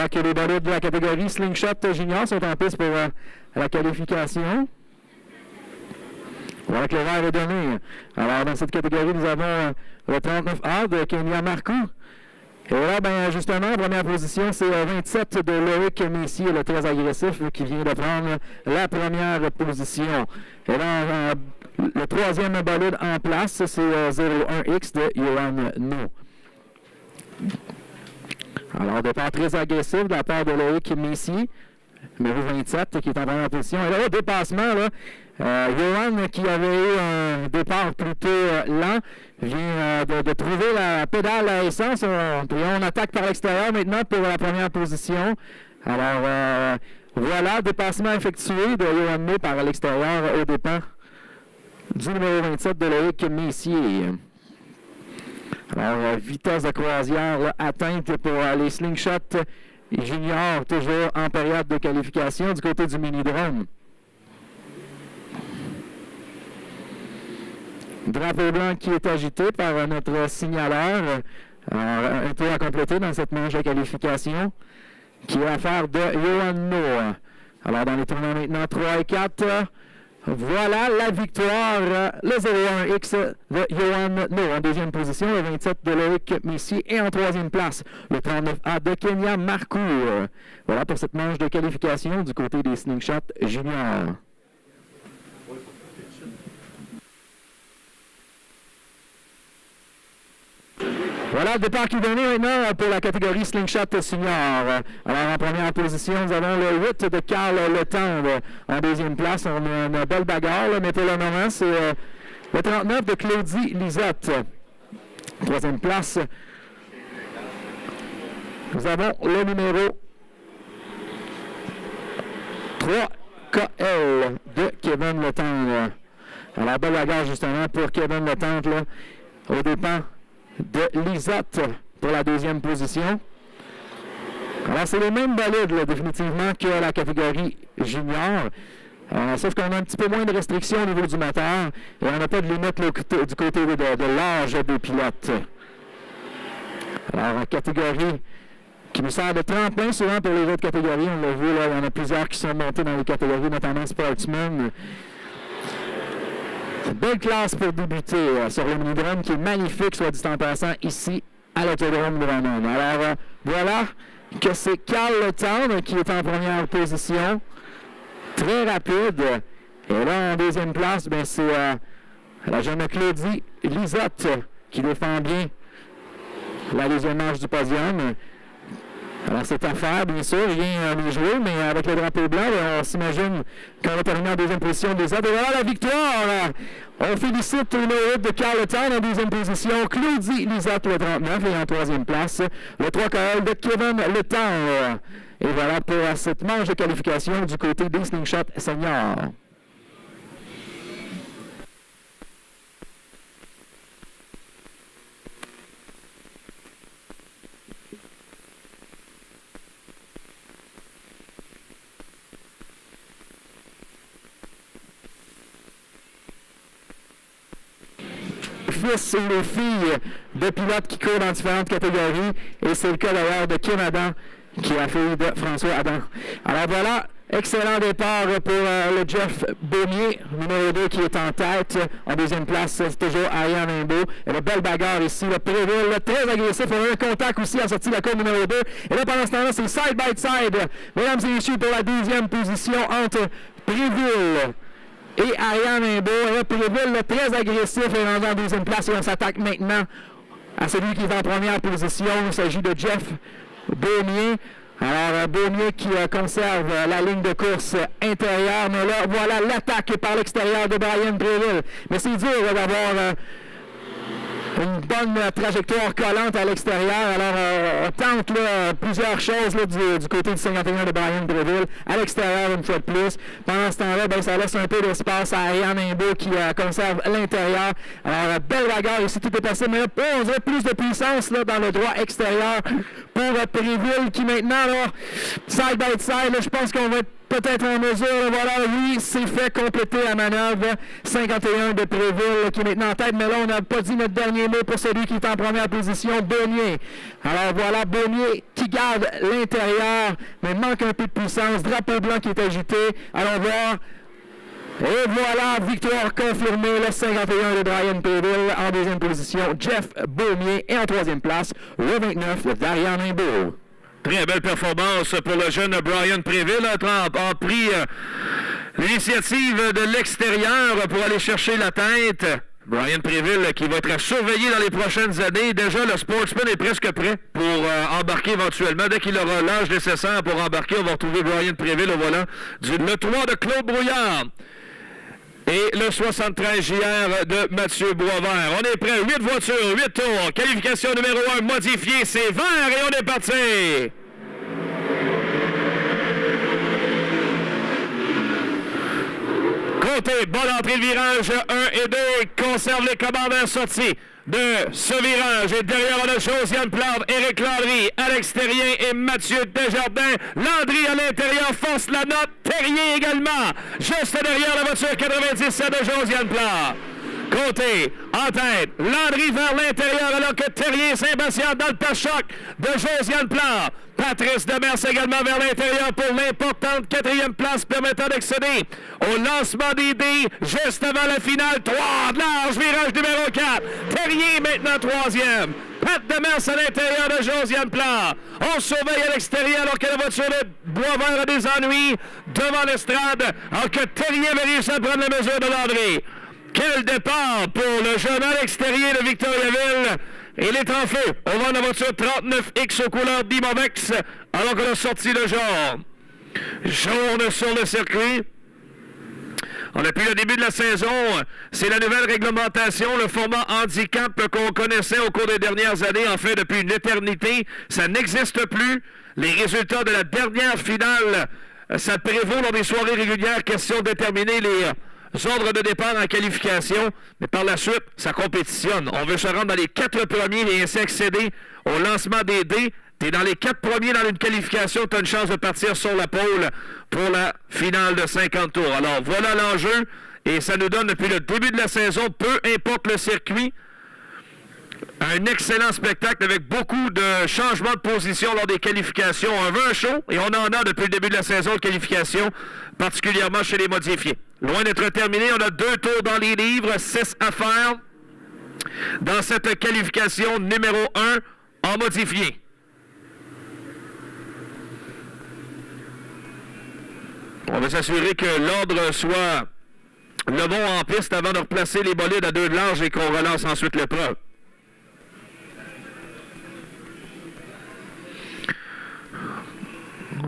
voilà que les balots de la catégorie Slingshot Junior sont en piste pour la qualification. Voilà que le vert est donné. Alors, dans cette catégorie, nous avons le 39A de Kenya Marcou. Et là, ben, justement, en première position, c'est 27 de Loïc Messier, le très agressif, qui vient de prendre la première position. Et là, le troisième bolide en place, c'est 01X de Johan No. Alors, départ très agressif de la part de Loïc Messier, numéro 27, qui est en première position. Et là, au dépassement, là, Johan, qui avait eu un départ plutôt lent, vient de trouver la pédale à essence. On attaque par l'extérieur maintenant pour la première position. Alors, voilà, dépassement effectué de Johan No par l'extérieur au départ du numéro 27 de Loïc Messier. Alors, vitesse de croisière là, atteinte pour les Slingshot Junior, toujours en période de qualification du côté du mini-drone. Drapeau blanc qui est agité par notre signaleur. Un tour à compléter dans cette manche de qualification qui est affaire de Johan No. Alors, dans les tournois maintenant 3 et 4, voilà la victoire. Le 01X de Johan No en deuxième position, le 27 de Loïc Messier et en troisième place, le 39A de Kenya Marcou. Voilà pour cette manche de qualification du côté des Slingshot Juniors. Voilà le départ qui est donné maintenant pour la catégorie Slingshot Senior. Alors en première position, nous avons le 8 de Carl Letendre. En deuxième place, on a une belle bagarre, là, mais pour le moment, c'est le 39 de Claudie Lisotte. Troisième place, nous avons le numéro 3KL de Kevin Letendre. Alors belle bagarre justement pour Kevin Letendre là, au départ de Lisotte pour la deuxième position. Alors, c'est les mêmes balides, là, définitivement, que la catégorie junior. Sauf qu'on a un petit peu moins de restrictions au niveau du moteur et on n'a pas de limite là, du côté de l'âge des pilotes. Alors, catégorie qui nous sert de tremplin souvent pour les autres catégories. On l'a vu, là, il y en a plusieurs qui sont montés dans les catégories, notamment Sportsman. Belle classe pour débuter sur le mini-drone qui est magnifique, soit dit en passant, ici à l'autodrome de Vanon. Alors, voilà que c'est Carl Letendre qui est en première position. Très rapide. Et là, en deuxième place, ben, c'est la jeune Claudie Lisotte qui défend bien la deuxième marche du podium. Alors, c'est à faire, bien sûr, rien à jouer, mais avec le drapeau blanc, on s'imagine qu'on va terminer en deuxième position des autres. Et voilà la victoire! On félicite le numéro 8 de Carl Letendre en deuxième position, Claudie Lisotte, le 39, et en troisième place, le 3KL de Kevin Letendre. Et voilà pour cette manche de qualification du côté des Slingshot Seniors. Fils ou les filles de pilotes qui courent dans différentes catégories. Et c'est le cas d'ailleurs de Kim Adam, qui est la fille de François Adam. Alors voilà, excellent départ pour le Jeff Beaumier, numéro 2 qui est en tête. En deuxième place, c'est toujours Ariane Imbeau. Et la belle bagarre ici, le Préville, très agressif. On a un contact aussi à sortir de la courbe numéro 2. Et là, pendant ce temps-là, c'est side by side. Mesdames et messieurs, pour la deuxième position entre Préville et Ariane Imbeau. Et là, Préville, très agressif, est rendu en deuxième place. Et on s'attaque maintenant à celui qui est en première position. Il s'agit de Jeff Beaumier. Alors, Beaumier qui conserve la ligne de course intérieure. Mais là, voilà l'attaque par l'extérieur de Brian Préville. Mais c'est dur d'avoir une bonne trajectoire collante à l'extérieur. Alors, on tente là, plusieurs choses là, du côté du 51 de Brian Préville à l'extérieur une fois de plus. Pendant ce temps-là, ben, ça laisse un peu d'espace à Ariane Imbeau qui conserve l'intérieur. Alors, belle bagarre ici, tout est passé. Mais là, on dirait plus de puissance là, dans le droit extérieur pour Préville qui maintenant, là, side by side, là, je pense qu'on va être peut-être en mesure, voilà, oui, c'est fait compléter la manœuvre. 51 de Préville qui est maintenant en tête, mais là, on n'a pas dit notre dernier mot pour celui qui est en première position, Beaunier. Alors voilà, Beaunier qui garde l'intérieur, mais manque un peu de puissance. Drapeau blanc qui est agité. Allons voir. Et voilà, victoire confirmée, le 51 de Brian Préville en deuxième position. Jeff Beaumier est en troisième place, le 29 de Darian Imbeau. Très belle performance pour le jeune Brian Préville. A pris l'initiative de l'extérieur pour aller chercher la tête. Brian Préville qui va être surveillé dans les prochaines années. Déjà, le Sportsman est presque prêt pour embarquer éventuellement. Dès qu'il aura l'âge nécessaire pour embarquer, on va retrouver Brian Préville au volant le 3 de Claude Brouillard. Et le 73 JR de Mathieu Boisvert. On est prêt. 8 voitures, 8 tours. Qualification numéro 1 modifiée. C'est vert et on est parti. Côté, bonne entrée de virage 1 et 2. Conserve les commandes en sortie de ce virage. Et derrière, on a Josiane Plante, Éric Landry à l'extérieur et Mathieu Desjardins. Landry à l'intérieur force la note. Terrier également. Juste derrière la voiture 97 de Josiane Plante. Côté, en tête, Landry vers l'intérieur alors que Terrier s'impatiente dans le pare-choc de Josiane Plante. Patrice Demers également vers l'intérieur pour l'importante 4e place permettant d'accéder au lancement des dés juste avant la finale. 3 de large, virage numéro 4. Terrier maintenant 3e. Pat Demers à l'intérieur de Josiane Plante. On surveille à l'extérieur alors que la voiture de Boisvert a des ennuis devant l'estrade alors que Terrier va réussir à prendre la mesure de Landry. Quel départ pour le jeune à l'extérieur de Victoriaville. Il est en feu. On va dans la voiture 39X aux couleurs d'Imovex alors qu'on a sorti le jaune. Jaune sur le circuit. Depuis le début de la saison, c'est la nouvelle réglementation, le format handicap qu'on connaissait au cours des dernières années, en fait depuis une éternité. Ça n'existe plus. Les résultats de la dernière finale, ça prévaut lors des soirées régulières, question de déterminer les ordres de départ en qualification, mais par la suite, ça compétitionne. On veut se rendre dans les 4 premiers et ainsi accéder au lancement des dés. Tu es dans les 4 premiers dans une qualification, tu as une chance de partir sur la pole pour la finale de 50 tours. Alors, voilà l'enjeu, et ça nous donne depuis le début de la saison, peu importe le circuit, un excellent spectacle avec beaucoup de changements de position lors des qualifications. Un vin chaud, et on en a depuis le début de la saison de qualification, particulièrement chez les modifiés. Loin d'être terminé, on a 2 tours dans les livres, 6 à faire dans cette qualification numéro 1 en modifié. On va s'assurer que l'ordre soit le bon en piste avant de replacer les bolides à 2 de large et qu'on relance ensuite l'épreuve.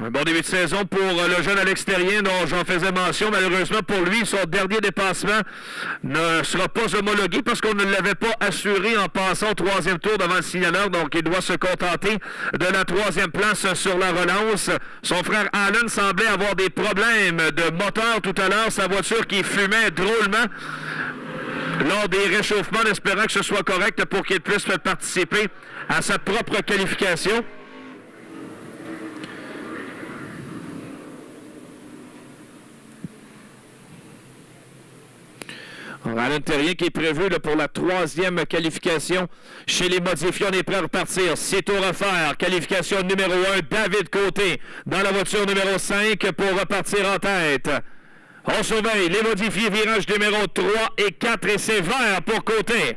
Un bon début de saison pour le jeune à l'extérieur dont j'en faisais mention. Malheureusement pour lui, son dernier dépassement ne sera pas homologué parce qu'on ne l'avait pas assuré en passant au 3e tour devant le signaleur. Donc, il doit se contenter de la 3e place sur la relance. Son frère Allen semblait avoir des problèmes de moteur tout à l'heure. Sa voiture qui fumait drôlement lors des réchauffements, en espérant que ce soit correct pour qu'il puisse participer à sa propre qualification. Alain Terrien qui est prévu là, pour la 3e qualification chez les modifiés. On est prêt à repartir. 6 tours à faire. Qualification numéro 1, David Côté dans la voiture numéro 5 pour repartir en tête. On surveille les modifiés, virage numéro 3 et 4 et c'est vert pour Côté.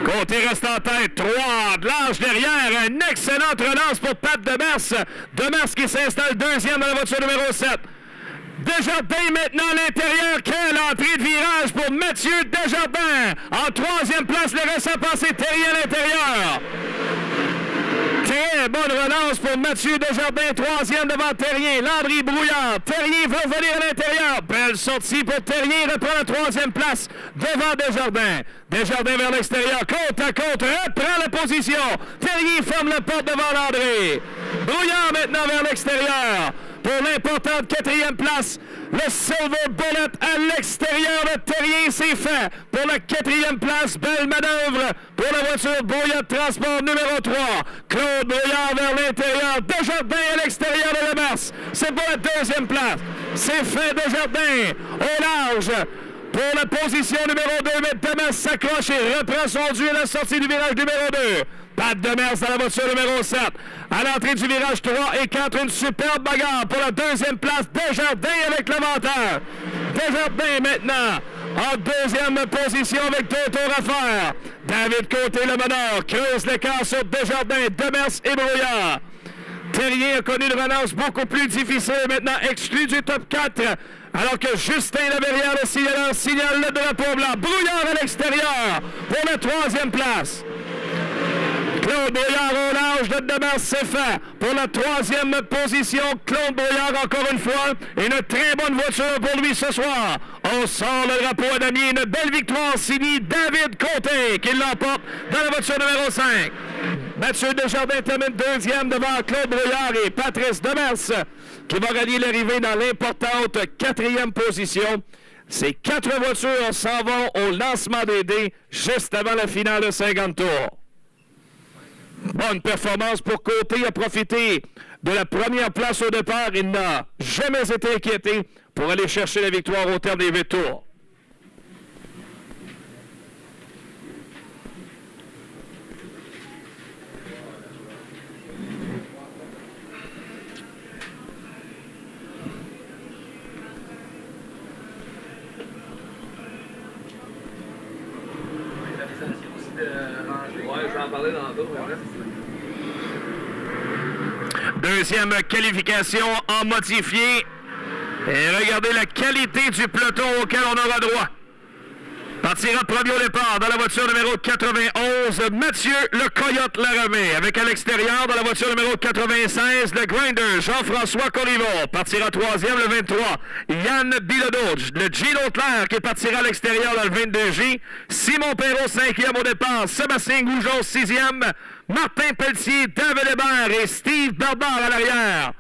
Côté reste en tête, 3 de large derrière, une excellente relance pour Pat Demers. Demers qui s'installe 2e dans la voiture numéro 7. Desjardins maintenant à l'intérieur, quelle entrée de virage pour Mathieu Desjardins. En 3e place, le reste à passer, Terrier à l'intérieur. Très bonne relance pour Mathieu Desjardins, 3e devant Terrier. Landry Brouillard, Terrier va voler à l'intérieur. Belle sortie pour Terrier, reprend la 3e place devant Desjardins. Desjardins vers l'extérieur, côte à côte, reprend la position. Terrier ferme la porte devant Landry. Brouillard maintenant vers l'extérieur pour l'importante 4e place. Le Silver Bullet à l'extérieur de Terrien, c'est fait. Pour la 4e place, belle manœuvre pour la voiture Brouillard Transport numéro 3. Claude Brouillard vers l'intérieur. Desjardins à l'extérieur de Demers. C'est pour la 2e place. C'est fait Desjardins au large. Pour la position numéro 2, mais Demers s'accroche et reprend son dû à la sortie du virage numéro 2. Pat Demers dans la voiture numéro 7. À l'entrée du virage 3 et 4, une superbe bagarre pour la 2e place. Desjardins avec l'avantage. Desjardins maintenant en 2e position avec 2 tours à faire. David Côté, le meneur, creuse l'écart sur Desjardins, Demers et Brouillard. Terrien a connu une relance beaucoup plus difficile, maintenant exclu du top 4. Alors que Justin Laverrière, le signale le drapeau blanc. Brouillard à l'extérieur pour la 3e place. Claude Brouillard au large de Demers, c'est fait. Pour la 3e position, Claude Brouillard encore une fois. Une très bonne voiture pour lui ce soir. On sort le drapeau à damier. Une belle victoire signée David Côté qui l'emporte dans la voiture numéro 5. Mathieu Desjardins termine 2e devant Claude Brouillard et Patrice Demers qui va gagner l'arrivée dans l'importante 4e position. Ces 4 voitures s'en vont au lancement des dés juste avant la finale de 50 tours. Bonne performance pour Côté. Il a profité de la première place au départ. Il n'a jamais été inquiété pour aller chercher la victoire au terme des 8 tours. Deuxième qualification en modifié. Et regardez la qualité du peloton auquel on aura droit. Partira premier au départ dans la voiture numéro 91, Mathieu le Coyote Laramée. Avec à l'extérieur dans la voiture numéro 96, le Grinder, Jean-François Corriveau. Partira 3e le 23, Yann Bilodeau. Le Gino Claire qui partira à l'extérieur dans le 22J. Simon Perrault 5e au départ, Sébastien Goujon 6e, Martin Pelletier, David Hébert et Steve Bernard à l'arrière.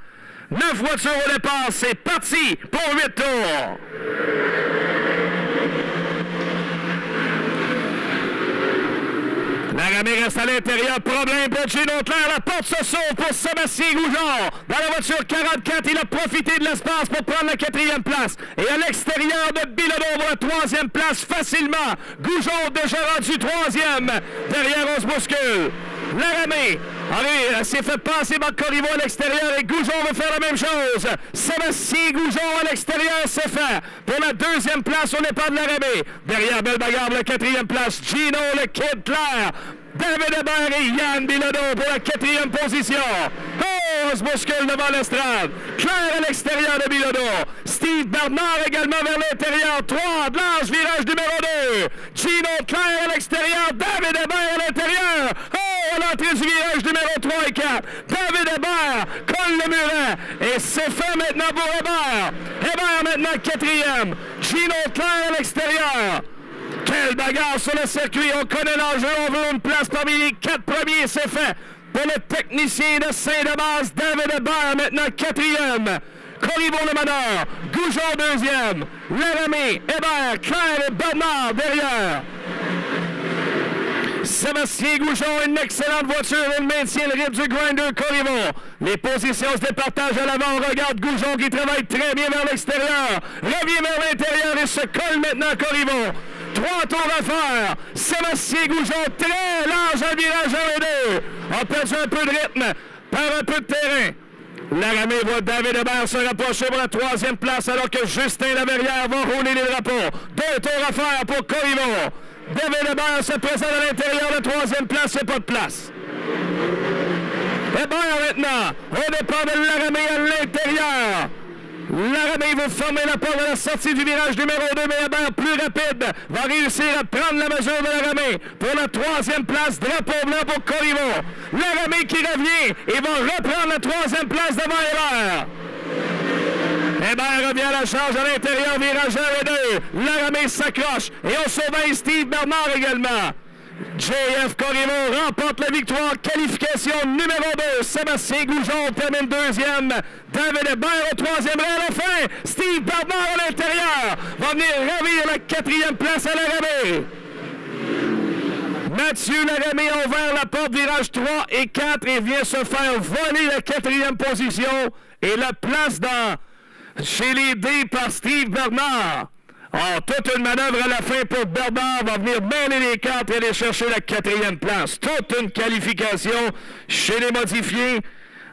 9 voitures au départ, c'est parti pour 8 tours. Laramée reste à l'intérieur. Problème pour Gino Claire. La porte se sauve pour Sébastien Goujon. Dans la voiture 44, il a profité de l'espace pour prendre la 4e place. Et à l'extérieur de Bilodeau pour la 3e place facilement. Goujon déjà rendu 3e. Derrière, on se bouscule. Laramée s'est fait passer par Corriveau à l'extérieur et Goujon veut faire la même chose. Sébastien Goujon à l'extérieur, c'est fait. Pour la 2e place, on n'est pas de Laramée. Derrière, belle bagarre pour la 4e place. Gino, le Kid Claire. David Hébert et Yann Bilodeau pour la 4e position. Oh, on se bouscule devant l'estrade. Claire à l'extérieur de Bilodeau. Steve Bernard également vers l'intérieur. 3, de large, virage numéro 2. Gino Claire à l'extérieur. David Hébert à l'intérieur. Oh, à l'entrée du virage numéro 3 et 4. David Hébert colle le muret. Et c'est fait maintenant pour Hébert. Hébert maintenant 4e. Gino Claire à l'extérieur. Quelle bagarre sur le circuit. On connaît l'enjeu. On veut une place parmi les 4 premiers. C'est fait pour le technicien de Saint-Damas, David Hébert, maintenant 4e. Corriveau le meneur. Goujon 2e. Laramée, Hébert, Claire et Bernard derrière. Sébastien Goujon, une excellente voiture. Il maintient le rythme du Grinder Corriveau. Les positions se départagent à l'avant. On regarde Goujon qui travaille très bien vers l'extérieur. Revient vers l'intérieur et se colle maintenant Corriveau. 3 tours à faire. Sébastien Goujon, très large en virage 1 et 2. A perdu un peu de rythme, perd un peu de terrain. Laramée voit David Hébert se rapprocher pour la 3e place alors que Justin Laverrière va rouler les drapeaux. 2 tours à faire pour Corriveau. David Hébert se présente à l'intérieur de la 3e place, il n'y a pas de place. Hébert maintenant, au départ de Laramée à l'intérieur. Laramée veut fermer la porte à la sortie du virage numéro 2, mais Hébert, plus rapide, va réussir à prendre la mesure de Laramée pour la 3e place, drapeau blanc pour Corriveau. Laramée qui revient et va reprendre la 3e place devant Hébert. Hébert revient à la charge à l'intérieur, virage 1 et 2. Laramée s'accroche et on surveille Steve Bernard également. JF Corriveau remporte la victoire. Qualification numéro 2. Sébastien Goujon termine deuxième. David Hébert au troisième rang. À la fin, Steve Bernard à l'intérieur va venir ravir la quatrième place à Laramie. Mathieu Laramie a ouvert la porte virage 3 et 4 et vient se faire voler la quatrième position et la place chez les D par Steve Bernard. Oh, toute une manœuvre à la fin pour Bernard, va venir mêler les cartes et aller chercher la quatrième place. Toute une qualification chez les modifiés.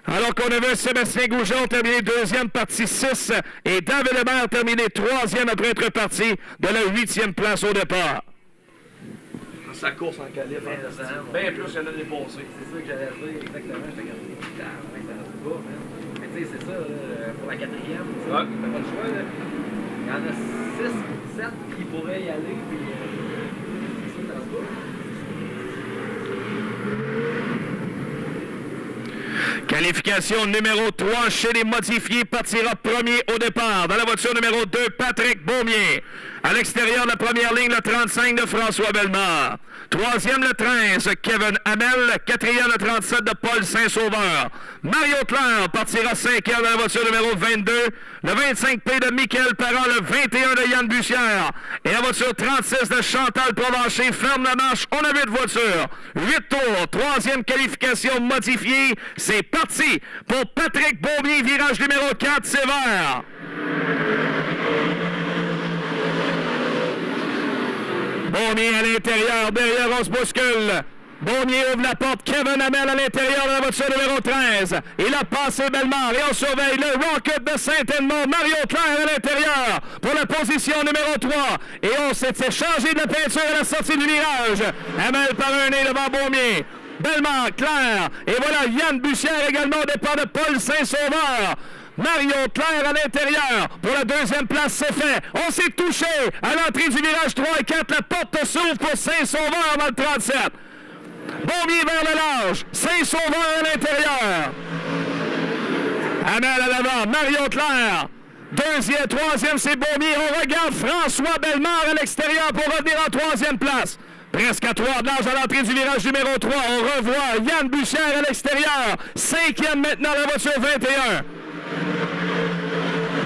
Alors qu'on avait Sébastien Goujon terminé deuxième, partie 6, et David Hébert terminé troisième après être parti de la 8e place au départ. Sa course en qualif, bien plus qu'elle a dépassé. C'est ça que j'allais dire, exactement. Je te regarde, mais tu sais, c'est ça, pour la quatrième, t'as pas le choix. Là. Il y en a 6, 7 qui pourraient y aller, puis c'est ça, dans ce Qualification numéro 3 chez les modifiés partira premier au départ. Dans la voiture numéro 2, Patrick Beaumier. À l'extérieur de la première ligne, le 35 de François Bellemare. Troisième, le 13, Kevin Hamel. Quatrième, le 37 de Paul Saint-Sauveur. Mario Claire partira cinquième dans la voiture numéro 22. Le 25P de Michael Parent. Le 21 de Yann Bussière. Et la voiture 36 de Chantal Provencher ferme la marche. On a 8 voitures. 8 tours. Troisième qualification modifiée. C'est parti pour Patrick Beaumier. Virage numéro 4, sévère. Beaumier à l'intérieur, derrière on se bouscule. Beaumier ouvre la porte, Kevin Hamel à l'intérieur de la voiture numéro 13. Il a passé Bellemare et on surveille le Rocket de Saint-Edmond. Mario Claire à l'intérieur pour la position numéro 3. Et on s'est changé de la peinture à la sortie du virage. Hamel par un nez devant Beaumier. Bellemare, Claire. Et voilà Yann Bussière également au départ de Paul Saint-Sauveur. Mario Claire à l'intérieur. Pour la deuxième place, c'est fait. On s'est touché à l'entrée du virage 3 et 4. La porte s'ouvre pour Saint-Sauveur dans le 37. Beaumier vers le large. Saint-Sauveur à l'intérieur. Hamel à l'avant. Mario Claire. Deuxième, troisième, c'est Beaumier. On regarde François Bellemare à l'extérieur pour revenir en troisième place. Presque à 3 de large à l'entrée du virage numéro 3. On revoit Yann Bussière à l'extérieur. Cinquième maintenant la voiture 21.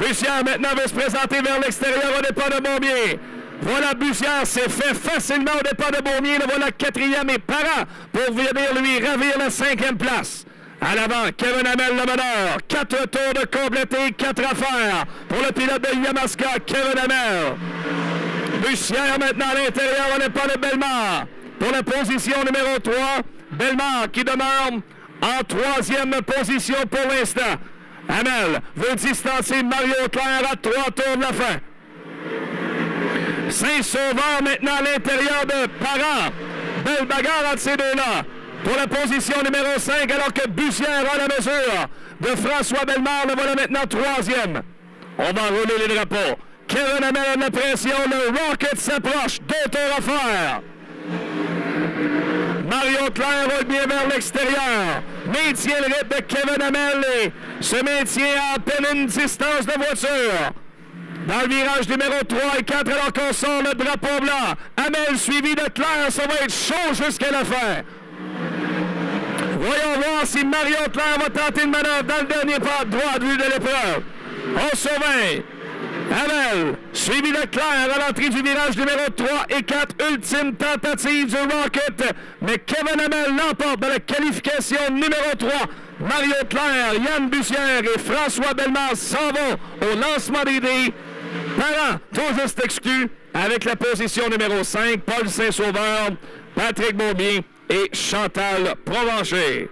Bussière maintenant veut se présenter vers l'extérieur au départ de Beaumier. Voilà Bussière s'est fait facilement au départ de Beaumier. Le voilà quatrième et Parent pour venir lui ravir la cinquième place. À l'avant, Kevin Hamel le meneur. 4 tours de compléter, 4 à faire pour le pilote de Yamaska, Kevin Hamel. Bussière maintenant à l'intérieur au départ de Bellemare. Pour la position numéro 3, Bellemare qui demeure en troisième position pour l'instant. Hamel veut distancer Mario Claire à 3 tours de la fin. Saint-Sauveur maintenant à l'intérieur de Parent. Belle bagarre entre ces deux-là. Pour la position numéro 5, alors que Bussière a la mesure de François Bellemare. Le voilà maintenant troisième. On va rouler les drapeaux. Kevin Hamel a la pression. Le Rocket s'approche. 2 tours à faire. Mario Claire roule bien vers l'extérieur. Maintient le rythme de Kevin Hamel et se maintient à peine une distance de voiture. Dans le virage numéro 3 et 4, alors qu'on sort le drapeau blanc. Hamel suivi de Claire, ça va être chaud jusqu'à la fin. Voyons voir si Mario Claire va tenter une manœuvre dans le dernier pas droit de vue de l'épreuve. On surveille. Hamel, suivi de Claire à l'entrée du virage numéro 3 et 4, ultime tentative du Rocket. Mais Kevin Hamel l'emporte dans la qualification numéro 3. Mario Claire, Yann Bussière et François Bellemare s'en vont au lancement des dés. Parent, tout juste exclu, avec la position numéro 5, Paul Saint-Sauveur, Patrick Beaumier et Chantal Provencher.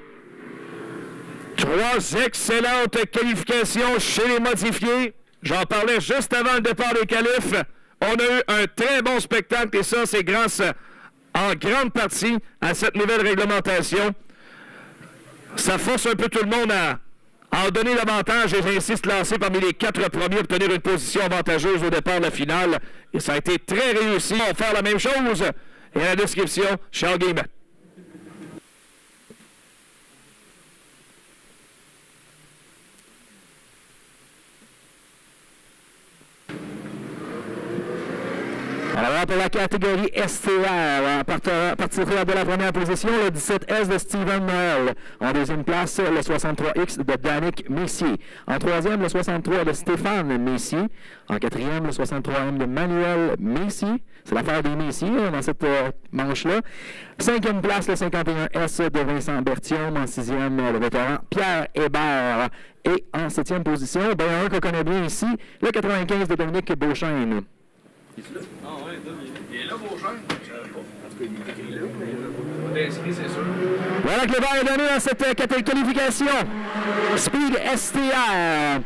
3 excellentes qualifications chez les modifiés. J'en parlais juste avant le départ des qualifs. On a eu un très bon spectacle et ça, c'est grâce en grande partie à cette nouvelle réglementation. Ça force un peu tout le monde à en donner l'avantage et ainsi se classer parmi les 4 premiers, obtenir une position avantageuse au départ de la finale. Et ça a été très réussi. On va faire la même chose. Et à la description, Charles Guillemette. Alors, Alors, pour la catégorie STR, partira de la première position, le 17S de Steven Noël. En deuxième place, le 63X de Danick Messier. En troisième, le 63 de Stéphane Messier. En quatrième, le 63M de Manuel Messier. C'est l'affaire des Messier dans cette manche-là. Cinquième place, le 51S de Vincent Berthiaume. En sixième, le vétéran Pierre Hébert. Et en septième position, ben, un qu'on connaît bien ici, le 95 de Dominique Beauchesne. Ah ouais, il est là, Beauchesne. Je savais pas. En tout cas, il est écrit là, mais il est inscrit, c'est sûr. Voilà que le verre est donné dans cette qualification. Speed STR.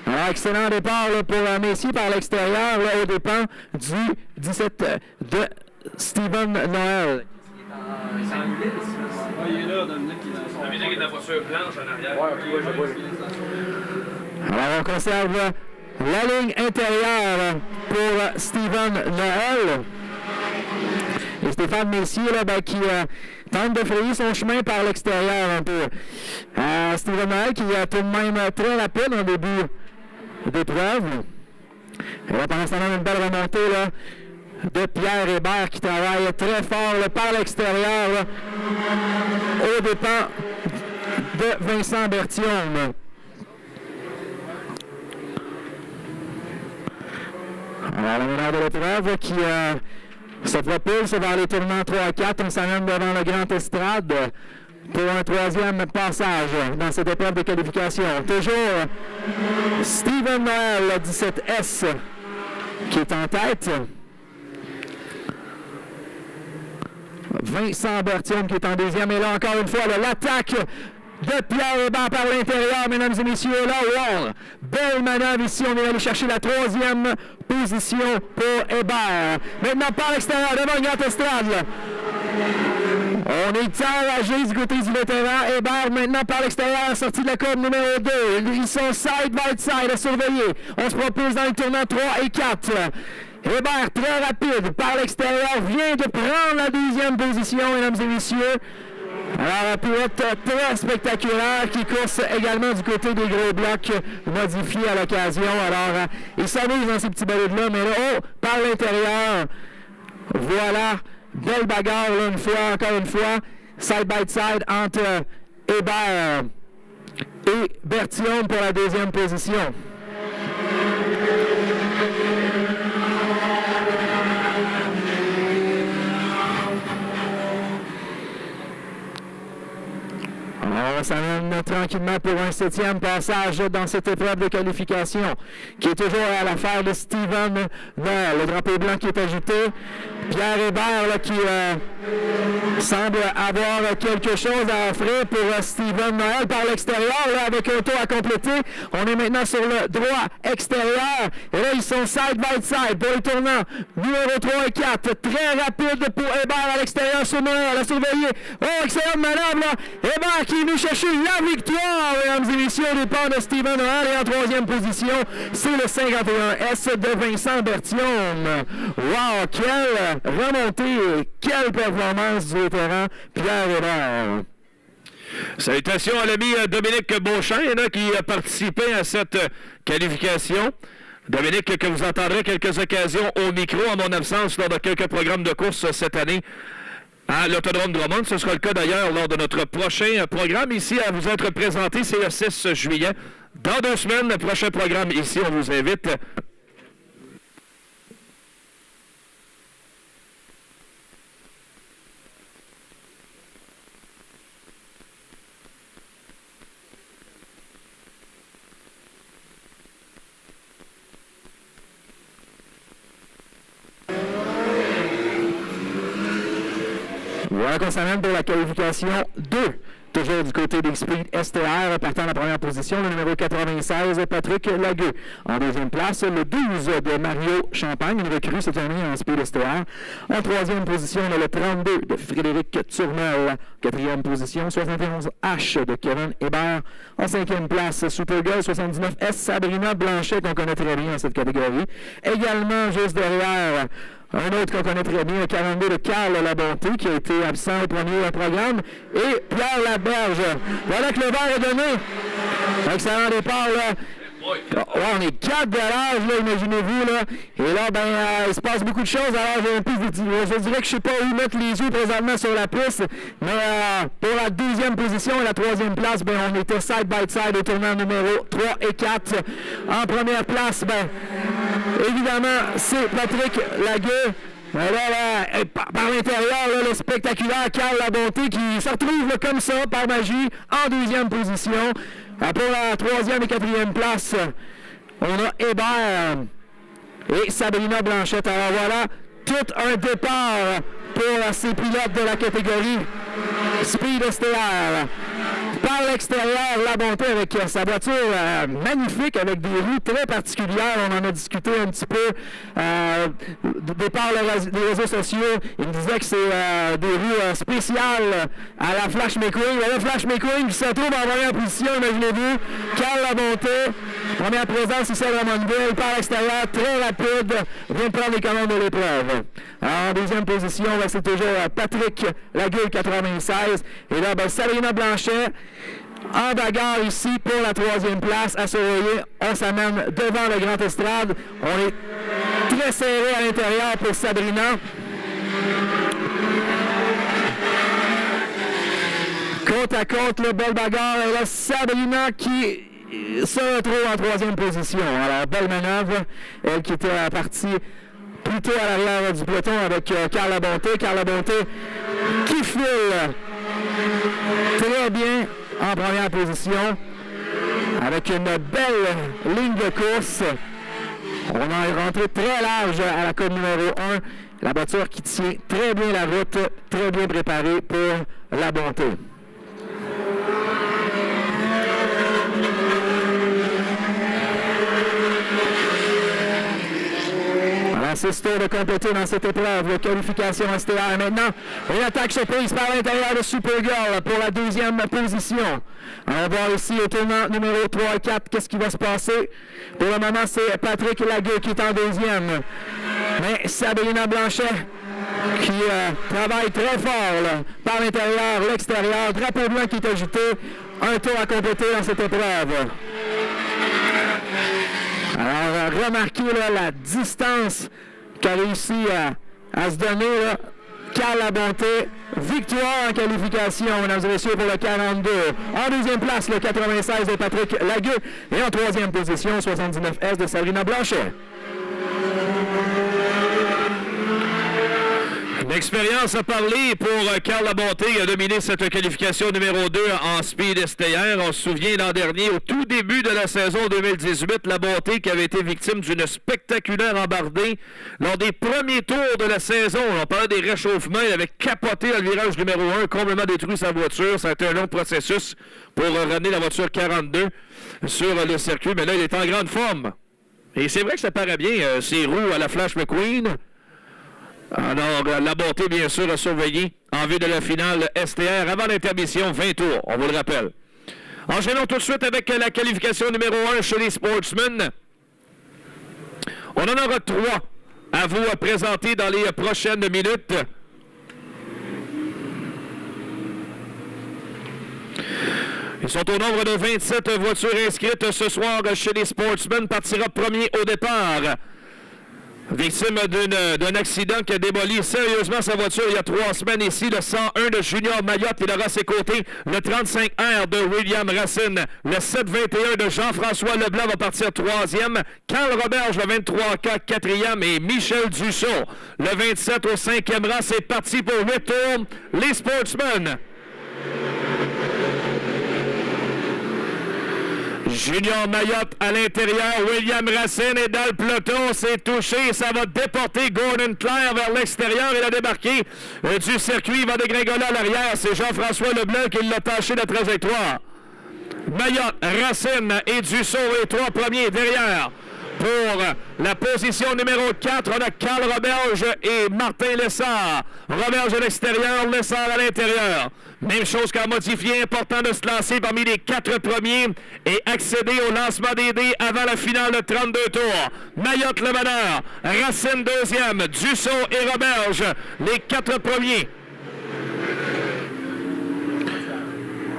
Alors, excellent départ là, pour Messier par l'extérieur, là, aux dépens du 17 de Steven Noël. Il est là, Dominique, qui est dans son... Dominique est dans la voiture blanche en arrière. Ouais, ok, je vois. Alors, on conserve la ligne intérieure pour Steven Noël. Et Stéphane Messier, là, ben, qui tente de frayer son chemin par l'extérieur un peu. Steven Noël qui est tout de même très rapide en début d'épreuve. Et là, pendant ce temps-là, une belle remontée là, de Pierre Hébert qui travaille très fort là, par l'extérieur là, aux dépens de Vincent Berthiaume. Alors, la meneur de l'épreuve qui se propulse vers les tournants 3 à 4. On s'amène devant le Grand Estrade pour un troisième passage dans cette épreuve de qualification. Toujours Steven Noël, le 17S, qui est en tête. Vincent Berthiaume qui est en deuxième. Et là, encore une fois, l'attaque de Pierre Hébert par l'intérieur, mesdames et messieurs. Là, wow! Belle manœuvre ici. On est allé chercher la troisième position pour Hébert. Maintenant, par l'extérieur, devant le Grand Estrade. Là. On est enragé du côté du vétéran. Hébert, maintenant, par l'extérieur, sortie de la corde numéro 2. Ils sont side by side à surveiller. On se propulse dans le tournant 3 et 4. Hébert, très rapide, par l'extérieur, vient de prendre la deuxième position, mesdames et messieurs. Alors, un pilote très spectaculaire qui course également du côté des gros blocs modifiés à l'occasion. Alors, il s'amuse dans ces petits balides-là, mais là, par l'intérieur, voilà, belle bagarre, là, encore une fois, side by side entre Hébert et Berthiaume pour la deuxième position. On s'amène tranquillement pour un septième passage dans cette épreuve de qualification qui est toujours à l'affaire de Steven Noël. Le drapeau blanc qui est agité. Pierre Hébert là, qui semble avoir quelque chose à offrir pour Steven Noël par l'extérieur là, avec un tour à compléter. On est maintenant sur le droit extérieur. Et là, ils sont side by side pour les tournants numéro 3 et 4. Très rapide pour Hébert à l'extérieur sur Noël. À surveiller. Oh, excellente manœuvre là. Hébert qui est venu chercher la victoire, mesdames et messieurs, au départ de Steven Noël. Et en troisième position, c'est le 51S de Vincent Berthiaume. Wow, quelle remontée et quelle performance du vétéran Pierre Hébert. Salutations à l'ami Dominique Beauchesne qui a participé à cette qualification. Dominique, que vous entendrez quelques occasions au micro en mon absence lors de quelques programmes de course cette année à l'Autodrome Drummond. Ce sera le cas d'ailleurs lors de notre prochain programme ici à vous être présenté. C'est le 6 juillet. Dans 2 semaines, le prochain programme ici, on vous invite. Voilà qu'on s'amène pour la qualification 2. Toujours du côté des Speed STR, partant de la première position, le numéro 96, Patrick Lagueux. En deuxième place, le 12 de Mario Champagne, une recrue cette année en Speed STR. En troisième position, le 32 de Frédéric Turnel. Quatrième position, 71H de Kevin Hébert. En cinquième place, Supergirl 79S, Sabrina Blanchet, qu'on connaît très bien dans cette catégorie. Également, juste derrière, un autre qu'on connaît très bien, le 42 de Carl Labonté, qui a été absent au premier programme, et Pierre Laberge. Voilà que le verre est donné. Excellent départ, là. Ouais, on est 4 de l'âge, là, imaginez-vous, là. Et là, ben, il se passe beaucoup de choses. Alors, je dirais que je sais pas où mettre les yeux présentement sur la piste. Mais pour la 12e position et la 3e place, ben, on était side by side au tournant numéro 3 et 4. En première place, ben, évidemment, c'est Patrick Lagueux. Là, par l'intérieur, là, le spectaculaire Carl Labonté qui se retrouve là, comme ça, par magie, en 2e position. Pour la 3e et 4e place, on a Hébert et Sabrina Blanchette. Alors voilà, tout un départ pour ces pilotes de la catégorie Speed STR. Par l'extérieur, Labonté avec sa voiture magnifique, avec des roues très particulières. On en a discuté un petit peu par les réseaux sociaux. Il me disait que c'est des roues spéciales à la Flash McQueen. La Flash McQueen qui se trouve en première position, imaginez-vous. Carl Labonté, première présence ici à Drummondville. Par l'extérieur, très rapide, vient prendre les commandes de l'épreuve. En 2e position, c'est toujours Patrick Lagueux, 96. Et là, Sabrina Blanchet en bagarre ici pour la 3e place à surveiller. On s'amène devant le Grand Estrade. On est très serré à l'intérieur pour Sabrina. Côte à côte, le belle bagarre. Et là, Sabrina qui se retrouve en 3e position. Alors, belle manœuvre. Elle qui était partie plutôt à l'arrière du peloton avec Carl Labonté. Carl Labonté qui file très bien en première position avec une belle ligne de course. On est rentré très large à la côte numéro 1. La voiture qui tient très bien la route, très bien préparée pour Labonté. C'est ce tour de compléter dans cette épreuve de qualification STR. Maintenant, une attaque surprise par l'intérieur de Supergirl pour la 2e position. On va voir ici au tournant numéro 3 et 4 qu'est-ce qui va se passer. Pour le moment, c'est Patrick Lagueux qui est en 2e. Mais Sabrina Blanchet qui travaille très fort là, par l'intérieur, l'extérieur. Drapeau blanc qui est ajouté. Un tour à compléter dans cette épreuve. Alors, remarquez là, la distance qu'a réussi à se donner là, Carl Labonté. Victoire en qualification, mesdames et messieurs, pour le 42. En 2e place, le 96 de Patrick Lagueux. Et en 3e position, 79S de Sabrina Blanchet. L'expérience a parlé pour Carl Labonté. Il a dominé cette qualification numéro 2 en Speed STR. On se souvient l'an dernier, au tout début de la saison 2018, Labonté qui avait été victime d'une spectaculaire embardée lors des premiers tours de la saison. On parlait des réchauffements. Il avait capoté dans le virage numéro 1, complètement détruit sa voiture. Ça a été un long processus pour ramener la voiture 42 sur le circuit. Mais là, il est en grande forme. Et c'est vrai que ça paraît bien, ses roues à la Flash McQueen. Alors, Labonté, bien sûr, a surveillé en vue de la finale STR avant l'intermission, 20 tours, on vous le rappelle. Enchaînons tout de suite avec la qualification numéro 1 chez les Sportsmen. On en aura 3 à vous présenter dans les prochaines minutes. Ils sont au nombre de 27 voitures inscrites ce soir chez les Sportsmen. Partira premier au départ. Victime d'un accident qui a démoli sérieusement sa voiture il y a 3 semaines ici, le 101 de Junior Mayotte, il aura à ses côtés le 35R de William Racine, le 721 de Jean-François Leblanc va partir 3e, Carl Roberge le 23K 4e et Michel Dussault le 27 au 5e rang. C'est parti pour 8 tours, les Sportsmen. Junior Mayotte à l'intérieur, William Racine est dans le peloton, c'est touché, ça va déporter Gordon Claire vers l'extérieur, il a débarqué du circuit, il va dégringoler à l'arrière, c'est Jean-François Leblanc qui l'a taché la trajectoire. Mayotte, Racine et Dussault, les 3 premiers derrière. Pour la position numéro 4, on a Carl Roberge et Martin Lessard. Roberge à l'extérieur, Lessard à l'intérieur. Même chose qu'à modifier, important de se lancer parmi les 4 premiers et accéder au lancement des dés avant la finale de 32 tours. Mayotte le meneur, Racine 2e, Dussault et Roberge, les 4 premiers.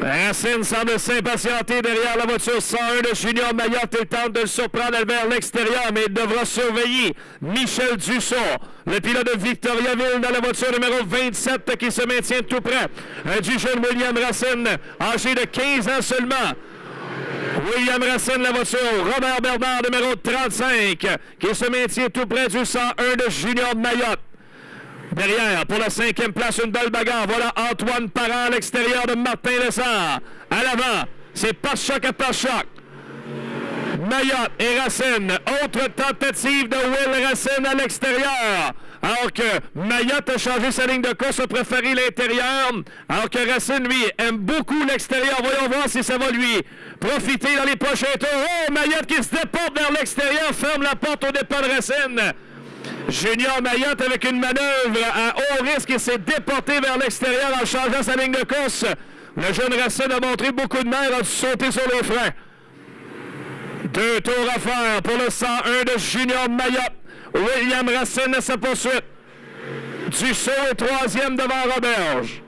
Racine semble s'impatienter derrière la voiture 101 de Junior Mayotte. Il tente de le surprendre vers l'extérieur, mais il devra surveiller Michel Dussault, le pilote de Victoriaville, dans la voiture numéro 27 qui se maintient tout près du jeune William Racine, âgé de 15 ans seulement. William Racine, la voiture. Robert Bernard, numéro 35, qui se maintient tout près du 101 de Junior Mayotte. Derrière, pour la 5e place, une belle bagarre. Voilà Antoine Parent à l'extérieur de Martin Lessard. À l'avant, c'est pas-choc à pas-choc. Mayotte et Racine. Autre tentative de Will Racine à l'extérieur. Alors que Mayotte a changé sa ligne de course, a préféré l'intérieur. Alors que Racine, lui, aime beaucoup l'extérieur. Voyons voir si ça va lui profiter dans les prochains tours. Oh, Mayotte qui se déporte vers l'extérieur, ferme la porte au départ de Racine. Junior Mayotte avec une manœuvre à haut risque et s'est déporté vers l'extérieur en changeant sa ligne de course. Le jeune Racine a montré beaucoup de nerfs, a sauté sur les freins. 2 tours à faire pour le 101 de Junior Mayotte. William Racine à sa poursuite. Dussault est 3e devant Roberge.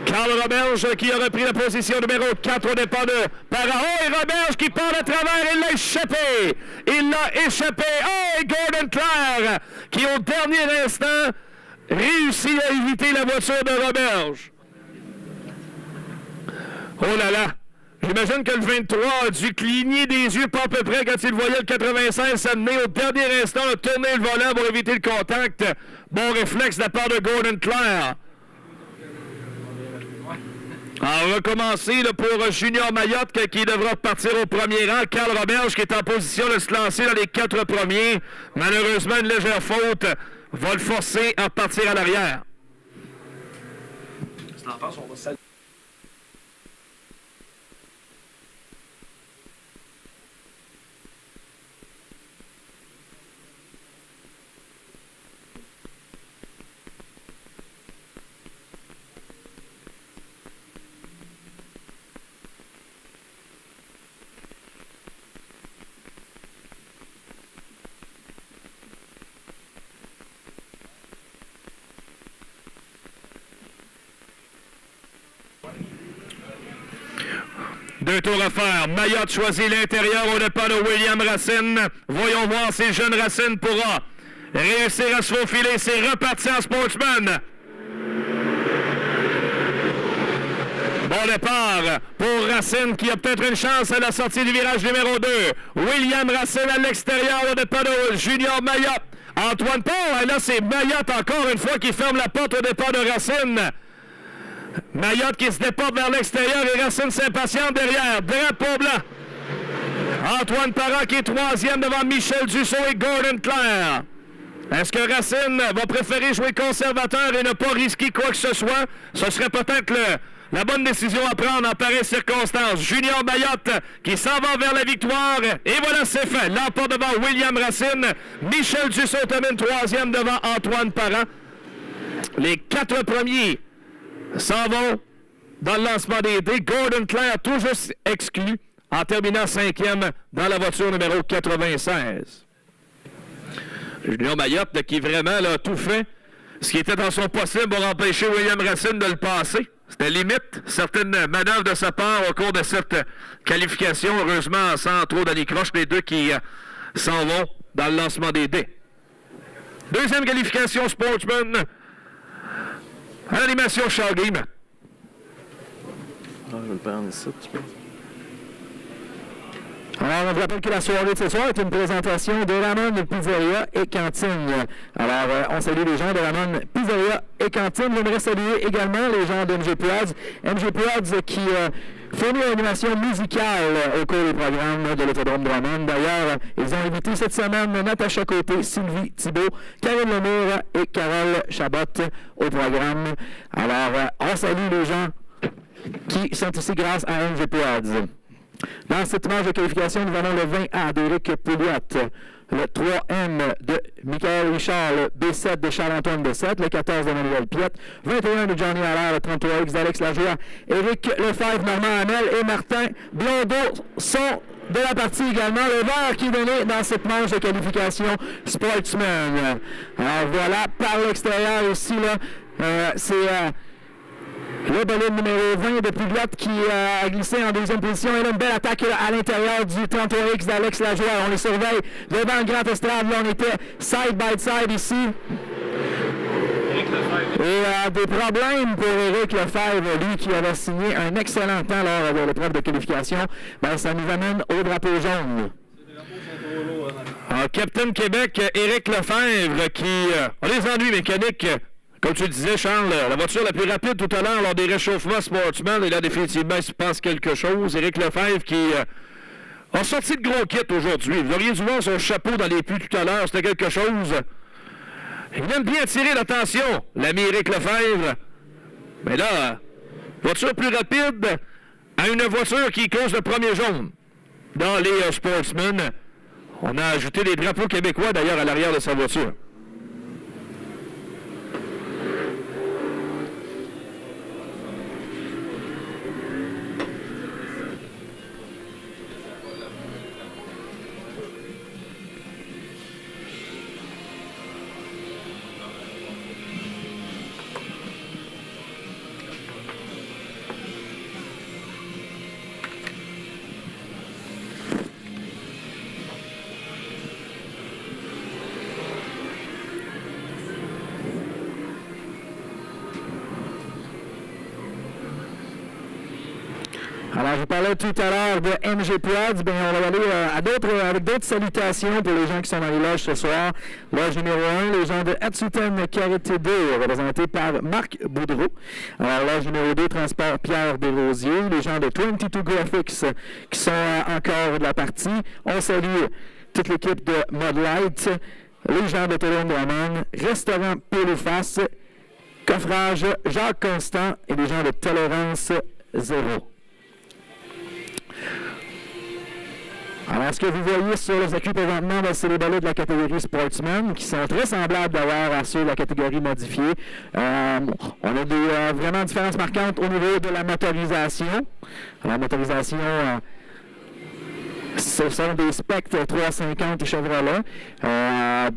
Carl Roberge qui a repris la position numéro 4 au départ de Parent. Oh, et Roberge qui part de travers, il l'a échappé. Il l'a échappé. Oh, et Gordon Clare qui au dernier instant réussit à éviter la voiture de Roberge. Oh là là. J'imagine que le 23 a dû cligner des yeux pas à peu près quand il voyait le 96 s'amener au dernier instant de tourner le volant pour éviter le contact. Bon réflexe de la part de Gordon Clare. On va recommencer là, pour Junior Mayotte qui devra partir au premier rang. Carl Roberge qui est en position de se lancer dans les 4 premiers. Malheureusement, une légère faute va le forcer à partir à l'arrière. Si t'en penses, on va saluer. Deux tours à faire. Mayotte choisit l'intérieur au départ de William Racine. Voyons voir si le jeune Racine pourra réussir à se faufiler. C'est reparti en Sportsman. Bon départ pour Racine qui a peut-être une chance à la sortie du virage numéro 2. William Racine à l'extérieur au départ de Junior Mayotte. Antoine Paul, et là c'est Mayotte encore une fois qui ferme la porte au départ de Racine. Mayotte qui se déporte vers l'extérieur et Racine s'impatiente derrière. Drapeau blanc. Antoine Parent qui est 3e devant Michel Dussault et Gordon Clare. Est-ce que Racine va préférer jouer conservateur et ne pas risquer quoi que ce soit? Ce serait peut-être la bonne décision à prendre en pareille circonstance. Junior Mayotte qui s'en va vers la victoire. Et voilà, c'est fait. L'emporte devant William Racine. Michel Dussault termine 3e devant Antoine Parent. Les 4 premiers s'en vont dans le lancement des dés. Gordon Clare, tout juste exclu, en terminant 5e dans la voiture numéro 96. Junior Mayotte, qui vraiment a tout fait ce qui était dans son possible pour empêcher William Racine de le passer. C'était limite certaines manœuvres de sa part au cours de cette qualification. Heureusement, sans trop d'anicroche, les deux qui s'en vont dans le lancement des dés. Deuxième qualification Sportsman. À l'animation Charles Game. Je vais le prendre ici, tu peux. Alors, on vous rappelle que la soirée de ce soir est une présentation de Ramon Pizzeria et Cantine. Alors, on salue les gens de Ramon Pizzeria et Cantine. J'aimerais saluer également les gens de MG Poads. MG Poads qui fournit l'animation musicale au cours des programmes de l'Autodrome de Ramon. D'ailleurs, ils ont invité cette semaine Natacha Côté, Sylvie Thibault, Karine Lemire et Carole Chabot au programme. Alors, on salue les gens qui sont ici grâce à MG Poads. Dans cette manche de qualification, nous avons le 20A d'Éric Pouliot, le 3M de Michael Richard, le B7 de Charles-Antoine Bessette, le 14 de Manuel Piette, 21 de Johnny Allaire, le 33X d'Alex Lajoie, Éric Lefebvre, Normand Hamel et Martin Blondeau sont de la partie également. Le vert qui est donné dans cette manche de qualification Sportsman. Alors voilà, par l'extérieur aussi, là, c'est Le bolide numéro 20 de Pouliot qui a glissé en deuxième position. Et là, une belle attaque à l'intérieur du 33X d'Alex Lajoie. On les surveille devant le Grand Estrade. Là, on était side by side ici. Et des problèmes pour Éric Lefebvre, lui qui avait signé un excellent temps lors de l'épreuve de qualification. Ben, ça nous amène au drapeau jaune. Captain Québec, Éric Lefebvre qui a des ennuis mécaniques. Comme tu le disais, Charles, la voiture la plus rapide tout à l'heure lors des réchauffements Sportsman, et là, définitivement, il se passe quelque chose. Éric Lefebvre qui a sorti de gros kit aujourd'hui. Vous auriez dû voir son chapeau dans les puits tout à l'heure, c'était quelque chose. Il vient de bien attirer l'attention, l'ami Éric Lefebvre. Mais là, voiture plus rapide à une voiture qui cause le premier jaune dans les Sportsmen. On a ajouté des drapeaux québécois, d'ailleurs, à l'arrière de sa voiture. Alors, je parlais tout à l'heure de MG Pods. Bien, on va aller avec d'autres salutations pour les gens qui sont dans les loges ce soir. Loge numéro 1, les gens de Hatsuten Carité 2, représentés par Marc Boudreau. Alors, loge numéro 2, Transport Pierre Desrosiers. Les gens de 22 Graphics qui sont encore de la partie. On salue toute l'équipe de Mod Light, les gens de Tolone Drummond, Restaurant Péloface, Coffrage Jacques Constant et les gens de Tolérance Zéro. Alors, ce que vous voyez sur le circuit présentement, c'est les bolides de la catégorie Sportsman qui sont très semblables d'ailleurs à ceux de la catégorie modifiée. On a des vraiment différences marquantes au niveau de la motorisation. La motorisation, ce sont des Spectre 350 Chevrolet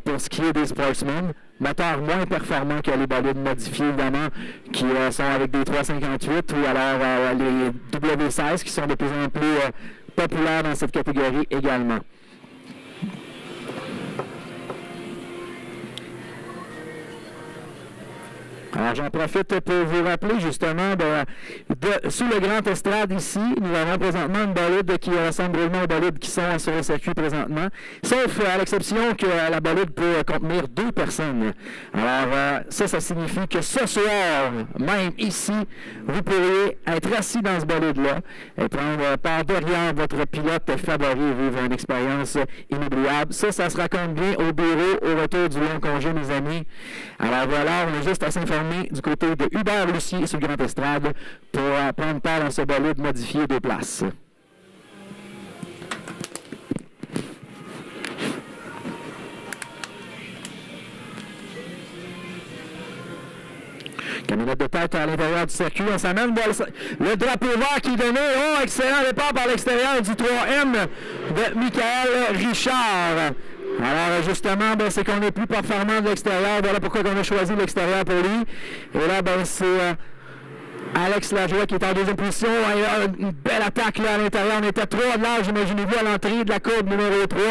pour ce qui est des Sportsman. Moteurs moins performants que les bolides modifiés, évidemment, qui sont avec des 358 ou alors les W16 qui sont de plus en plus populaires dans cette catégorie également. Alors, j'en profite pour vous rappeler justement sous le Grand Estrade ici, nous avons présentement une bolide qui ressemble drôlement aux bolides qui sont sur le circuit présentement, sauf à l'exception que la bolide peut contenir 2 personnes. Alors, ça signifie que ce soir, même ici, vous pourriez être assis dans ce bolide-là et prendre par derrière votre pilote favori et vivre une expérience inoubliable. Ça se raconte bien au bureau au retour du long congé, mes amis. Alors voilà, on est juste à s'informer du côté de Hubert Lucier sur le Grand Estrade pour prendre part dans ce bolide modifié de place. Camionnette de tête à l'intérieur du circuit. On s'amène vers le drapeau vert qui est donné. Oh, excellent départ par l'extérieur du 3M de Michael Richard. Alors, justement, c'est qu'on est plus performant de l'extérieur. Voilà pourquoi on a choisi l'extérieur pour lui. Et là, c'est Alex Lajoie qui est en deuxième position. Il y a une belle attaque là à l'intérieur. On était 3 de large, imaginez-vous, à l'entrée de la courbe numéro 3.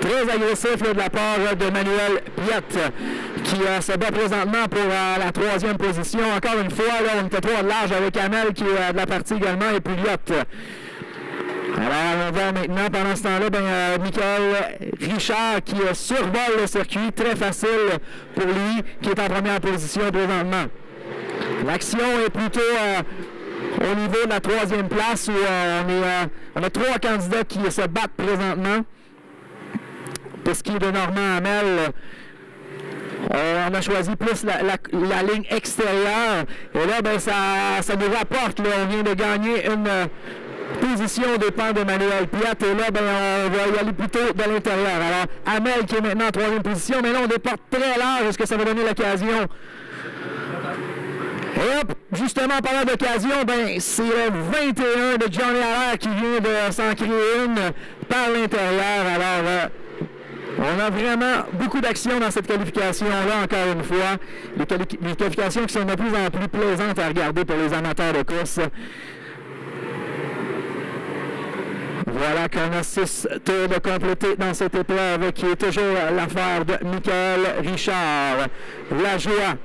Très agressif là, de la part de Manuel Piette qui se bat présentement pour la 3e position. Encore une fois, là, on était 3 de large avec Amel qui est de la partie également et Pouliot. Alors, on va maintenant, pendant ce temps-là, Michael Richard qui survole le circuit, très facile pour lui, qui est en première position présentement. L'action est plutôt au niveau de la 3e place où on a 3 candidats qui se battent présentement. Pour ce qui est de Normand Hamel, on a choisi plus la ligne extérieure. Et là, ça nous rapporte. Là, on vient de gagner une position aux dépens de Manuel Piat. Et là, on va y aller plutôt de l'intérieur. Alors, Hamel qui est maintenant en 3e position. Mais là, on déporte très large. Est-ce que ça va donner l'occasion? Et hop, justement, en parlant d'occasion, c'est le 21 de Johnny Allaire qui vient de s'en créer une par l'intérieur. Alors, On a vraiment beaucoup d'action dans cette qualification-là, encore une fois. Les qualifications qui sont de plus en plus plaisantes à regarder pour les amateurs de course. Voilà qu'on a 6 tours de compléter dans cette épreuve qui est toujours l'affaire de Michael Richard. Lajoie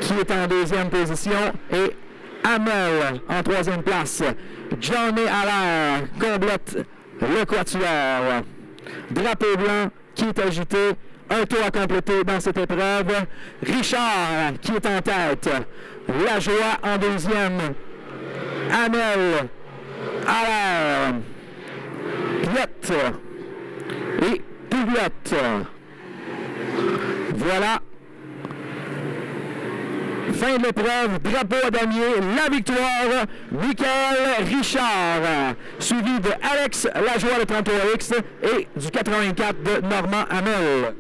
qui est en deuxième position et Hamel en troisième place. Johnny Allaire complète le quatuor. Drapeau blanc qui est agité. Un tour à compléter dans cette épreuve. Richard qui est en tête. Lajoie en deuxième. Hamel, Allaire, Piette et Pouliot. Voilà. Fin de l'épreuve, drapeau à damier, la victoire, Michael Richard, suivi de Alex Lajoie de 33X et du 84 de Normand Hamel.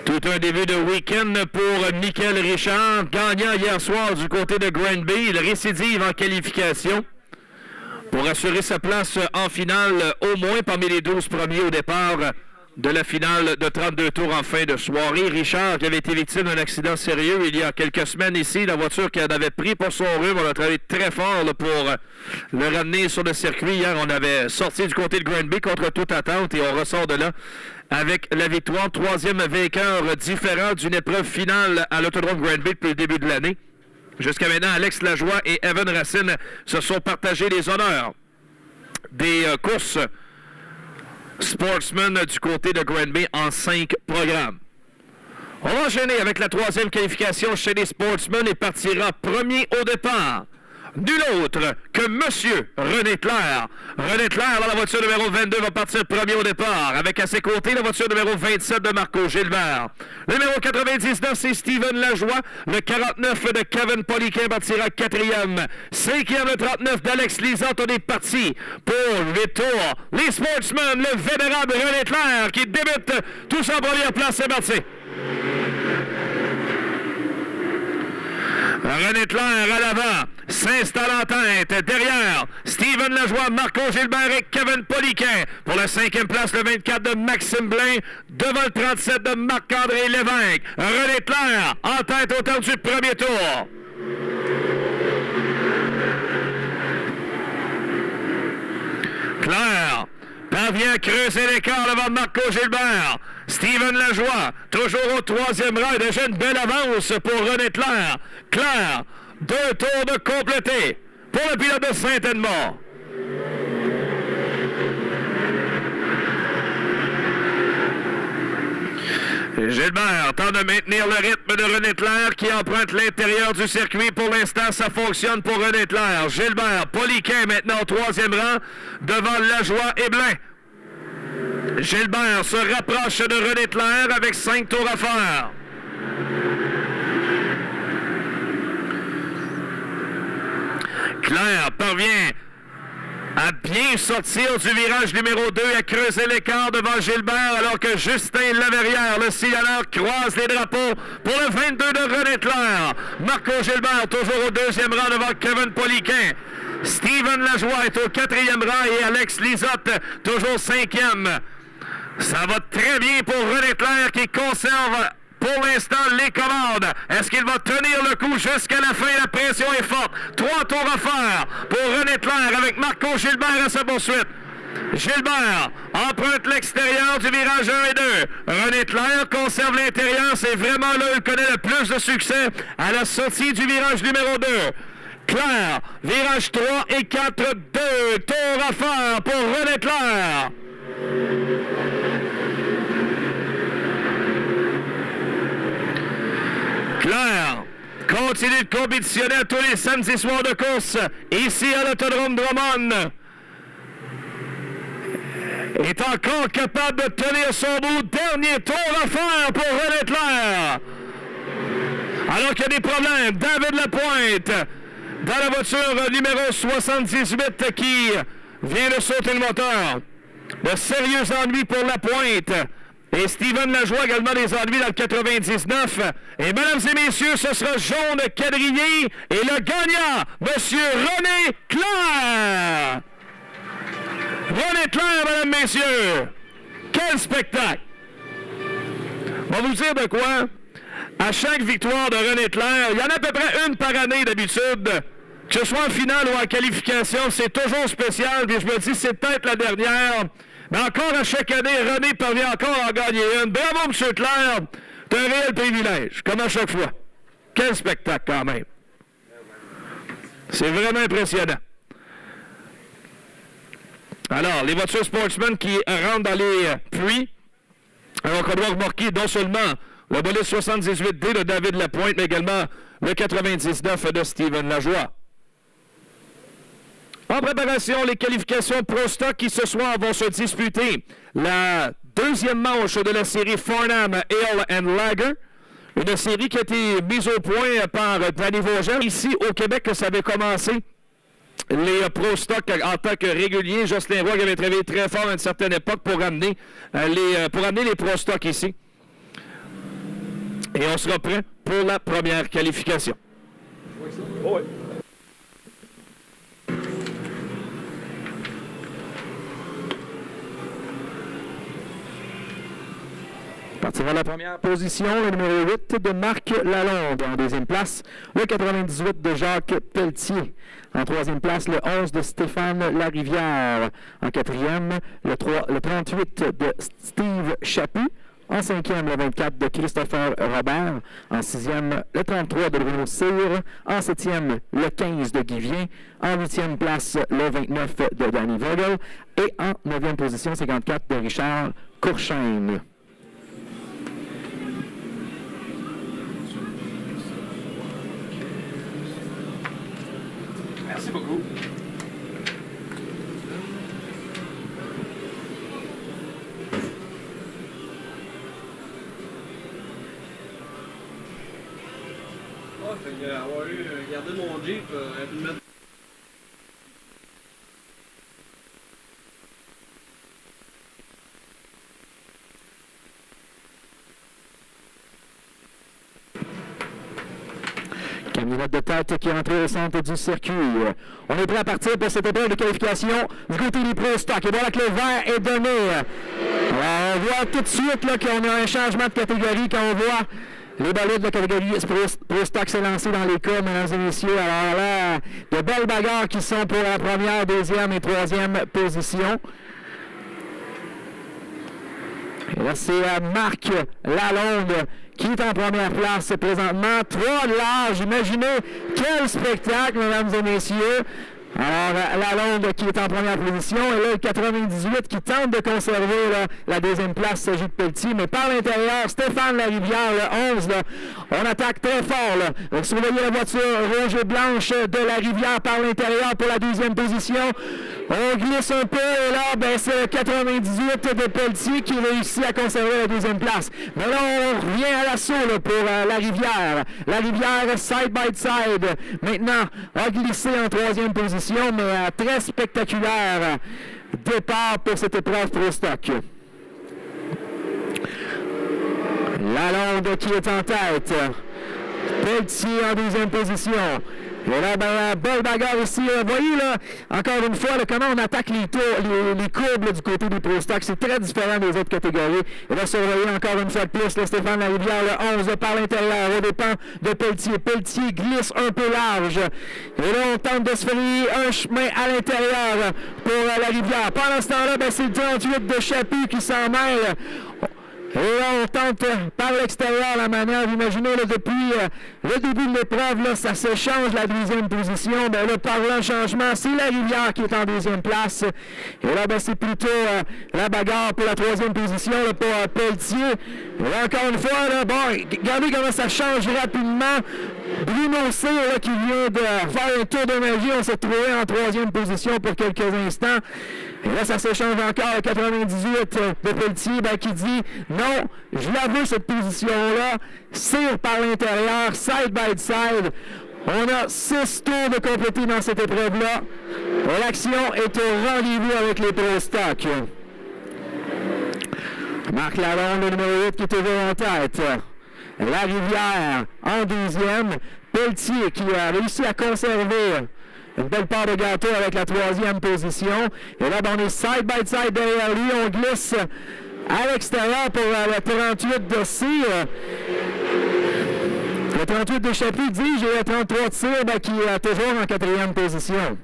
Tout un début de week-end pour Michael Richard, gagnant hier soir du côté de Granby. Il récidive en qualification pour assurer sa place en finale, au moins parmi les 12 premiers au départ de la finale de 32 tours en fin de soirée. Richard, qui avait été victime d'un accident sérieux il y a quelques semaines ici, la voiture qu'il avait pris pour son rhume, on a travaillé très fort là, pour le ramener sur le circuit. Hier, on avait sorti du côté de Granby contre toute attente et on ressort de là avec la victoire. Troisième vainqueur différent d'une épreuve finale à l'Autodrome Granby depuis le début de l'année. Jusqu'à maintenant, Alex Lajoie et Evan Racine se sont partagés les honneurs des courses Sportsman du côté de Granby en 5 programmes. On va enchaîner avec la troisième qualification chez les Sportsmen et partira premier au départ. Nul autre que Monsieur René Clair. René Clair, dans la voiture numéro 22, va partir premier au départ. Avec à ses côtés, la voiture numéro 27 de Marco Gilbert. Le numéro 99, c'est Steven Lajoie. Le 49 de Kevin Poliquin partira quatrième. Cinquième, le 39 d'Alex Lisotte. On est parti pour 8 tours. Les Sportsmen, le vénérable René Clair qui débute tous en première place. C'est parti. René Clair à l'avant, s'installe en tête. Derrière, Steven Lajoie, Marco Gilbert et Kevin Poliquin. Pour la 5e place, le 24 de Maxime Blain. Devant le 37 de Marc-André Lévesque. René Clair en tête au terme du premier tour. Clair parvient à creuser l'écart devant Marco Gilbert. Steven Lajoie, toujours au 3e rang. Déjà une belle avance pour René Clair. Clair, 2 tours de complété pour le pilote de Saint-Edmond. Gilbert tente de maintenir le rythme de René Clair qui emprunte l'intérieur du circuit. Pour l'instant, ça fonctionne pour René Clair. Gilbert, Poliquin maintenant au 3e rang devant Lajoie et Blain. Gilbert se rapproche de René Clair avec 5 tours à faire. Clair parvient à bien sortir du virage numéro 2 et à creuser l'écart devant Gilbert alors que Justin Laverrière, le signaleur, croise les drapeaux pour le 22 de René Clair. Marco Gilbert toujours au 2e rang devant Kevin Poliquin. Steven Lajoie est au 4e rang et Alex Lisotte toujours 5e. Ça va très bien pour René Clair qui conserve pour l'instant les commandes. Est-ce qu'il va tenir le coup jusqu'à la fin? La pression est forte. 3 tours à faire pour René Clair avec Marco Gilbert à sa poursuite. Gilbert emprunte l'extérieur du virage 1 et 2. René Clair conserve l'intérieur. C'est vraiment là où il connaît le plus de succès à la sortie du virage numéro 2. Clair, virage 3 et 4, 2 tours à faire pour René Clair. Clair continue de compétitionner tous les samedis soirs de course ici à l'Autodrome Drummond. Est encore capable de tenir son bout. Dernier tour à faire pour René Clair. Alors qu'il y a des problèmes, David Lapointe dans la voiture numéro 78 qui vient de sauter le moteur. De sérieux ennuis pour Lapointe. Et Steven Lajoie également des ennuis dans le 99. Et mesdames et messieurs, ce sera Jaune Quadrillé et le gagnant, Monsieur René Claire. René Claire, mesdames, messieurs. Quel spectacle! On va vous dire de quoi? À chaque victoire de René Claire, il y en a à peu près une par année d'habitude. Que ce soit en finale ou en qualification, c'est toujours spécial. Puis je me dis, c'est peut-être la dernière. Mais encore à chaque année, René parvient encore à en gagner une. Bravo, M. Claire. C'est un réel privilège, comme à chaque fois. Quel spectacle, quand même. C'est vraiment impressionnant. Alors, les voitures Sportsman qui rentrent dans les puits. Alors qu'on doit remarquer non seulement le bolide 78D de David Lapointe, mais également le 99 de Steven Lajoie. En préparation, les qualifications Pro Stock qui ce soir vont se disputer. La deuxième manche de la série Farnham Ale and Lager. Une série qui a été mise au point par Danny Vaugeant. Ici, au Québec, ça avait commencé. Les Pro Stock en tant que réguliers. Jocelyn Roy avait travaillé très fort à une certaine époque pour amener les Pro Stock ici. Et on sera prêt pour la première qualification. Oui. Partira la première position, le numéro 8 de Marc Lalonde. En deuxième place, le 98 de Jacques Pelletier. En troisième place, le 11 de Stéphane Larivière. En quatrième, le 38 de Steve Chaput. En cinquième, le 24 de Christopher Robert. En sixième, le 33 de Bruno Cyr. En septième, le 15 de Guy Vien. En huitième place, le 29 de Danny Vogel. Et en neuvième position, 54 de Richard Courchaine. Merci beaucoup. Fait que avoir gardé mon Jeep, pu le mettre. Camionnette de tête qui est entrée au centre du circuit. On est prêt à partir pour cette épreuve de qualification du côté des Pro Stock. Et voilà que le vert est donné. Alors, on voit tout de suite là, qu'on a un changement de catégorie quand on voit les bolides de la catégorie Pro Stock s'est lancé dans les cas, mesdames et messieurs. Alors là, de belles bagarres qui sont pour la première, deuxième et troisième position. Et là, c'est Marc Lalonde qui est en première place présentement. 3 de large. Imaginez quel spectacle, mesdames et messieurs. Alors, Lalonde qui est en première position. Et là, le 98 qui tente de conserver là, la deuxième place, s'agit de Pelletier. Mais par l'intérieur, Stéphane Larivière, le 11, là, on attaque très fort. Là. Donc, si vous voyez la voiture rouge et blanche de Larivière par l'intérieur pour la deuxième position, on glisse un peu. Et là, ben, c'est le 98 de Pelletier qui réussit à conserver la deuxième place. Mais là, on revient à l'assaut pour Larivière. Larivière, side by side. Maintenant, a glissé en troisième position. Mais très spectaculaire départ pour cette épreuve Pro Stock. Lalonde qui est en tête. Pelletier en deuxième position. Et là, ben, belle bagarre ici. Vous voyez, là, encore une fois, là, comment on attaque les courbes là, du côté des Pro Stock. C'est très différent des autres catégories. Et là, surveiller encore une fois de plus, là, Stéphane Larivière, le 11 par l'intérieur, au dépend de Pelletier. Pelletier glisse un peu large. Et là, on tente de se frayer un chemin à l'intérieur pour Larivière. Pendant ce temps-là, ben, c'est le 38 de Chaput qui s'en mêle. Et là, on tente par l'extérieur la manœuvre. Imaginez, là, depuis le début de l'épreuve, là, ça se change la deuxième position. Ben, là, par le changement, c'est Larivière qui est en deuxième place. Et là, ben, c'est plutôt la bagarre pour la troisième position là, pour Pelletier. Et là, encore une fois, là, bon, regardez comment ça change rapidement. Bruno Cyr, là, qui vient de faire un tour de magie, on s'est trouvé en troisième position pour quelques instants. Et là, ça s'échange encore. Le 98 de Pelletier ben, qui dit non, je la veux cette position-là. Cyr par l'intérieur, side by side. On a 6 tours de compléter dans cette épreuve-là. L'action est au rendez-vous avec les Pro Stock. Marc Lalonde, le numéro 8, qui est toujours en tête. La Rivière en 12e. Pelletier qui a réussi à conserver une belle part de gâteau avec la 3e position. Et là, on est side by side derrière lui. On glisse à l'extérieur pour le 38 de C. Le 38 de Chapuis, dis-je, et le 33 de Cyr qui est toujours en 4e position.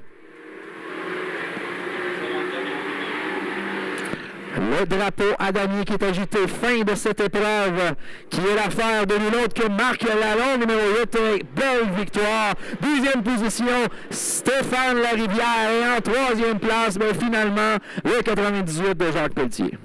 Le drapeau à damier qui est agité, fin de cette épreuve, qui est l'affaire de nul autre que Marc Lalonde, numéro 8, belle victoire. 12e position, Stéphane Larivière, et en 3e place, mais finalement, le 98 de Jacques Pelletier.